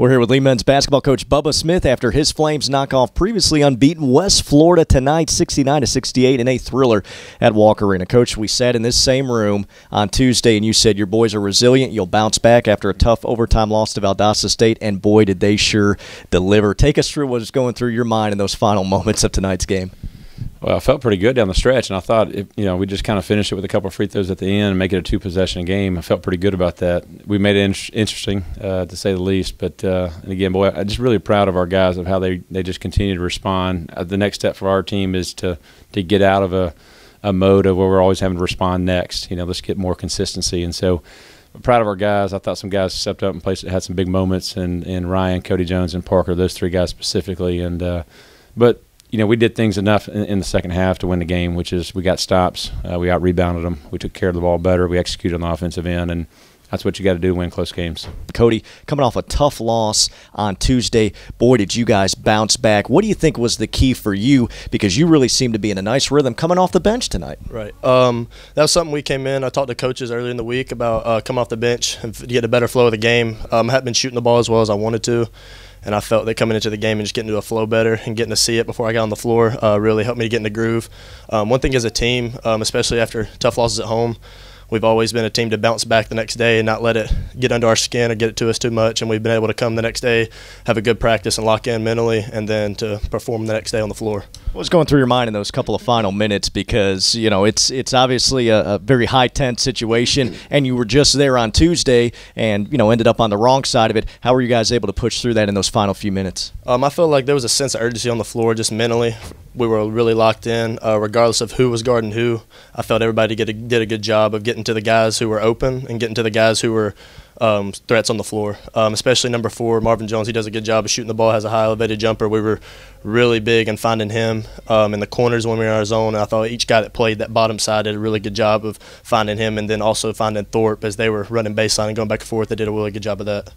We're here with Lee men's basketball coach Bubba Smith after his Flames knock off previously unbeaten West Florida tonight, 69-68 in a thriller at Walker Arena. Coach, we sat in this same room on Tuesday, and you said your boys are resilient. You'll bounce back after a tough overtime loss to Valdosta State, and boy, did they sure deliver. Take us through what was going through your mind in those final moments of tonight's game. Well, I felt pretty good down the stretch, and I thought, we just kind of finished it with a couple of free throws at the end and make it a two-possession game. I felt pretty good about that. We made it interesting, to say the least. But, and again, boy, I'm just really proud of our guys of how they just continue to respond. The next step for our team is to get out of a mode of where we're always having to respond next. Let's get more consistency. And so I'm proud of our guys. I thought some guys stepped up and had some big moments, and Ryan, Cody Jones, and Parker, those three guys specifically. And but we did things enough in the second half to win the game, which is we got stops, we out-rebounded them, we took care of the ball better, we executed on the offensive end, and that's what you got to do to win close games. Cody, coming off a tough loss on Tuesday, boy, did you guys bounce back. What do you think was the key for you? Because you really seemed to be in a nice rhythm coming off the bench tonight. Right. That was something we came in. I talked to coaches earlier in the week about coming off the bench and to get a better flow of the game. I hadn't been shooting the ball as well as I wanted to. And I felt that coming into the game and just getting into a flow better and getting to see it before I got on the floor really helped me to get in the groove. One thing as a team, especially after tough losses at home, we've always been a team to bounce back the next day and not let it get under our skin or get it to us too much. And we've been able to come the next day, have a good practice and lock in mentally, and then to perform the next day on the floor. What was going through your mind in those couple of final minutes? Because, it's obviously a very high-tense situation, and you were just there on Tuesday and, ended up on the wrong side of it. How were you guys able to push through that in those final few minutes? I felt like there was a sense of urgency on the floor just mentally. We were really locked in, regardless of who was guarding who. I felt everybody did a good job of getting to the guys who were open and getting to the guys who were threats on the floor, especially number 4, Marvin Jones. He does a good job of shooting the ball, has a high elevated jumper. We were really big in finding him in the corners when we were in our zone. And I thought each guy that played that bottom side did a really good job of finding him, and then also finding Thorpe as they were running baseline and going back and forth. They did a really good job of that.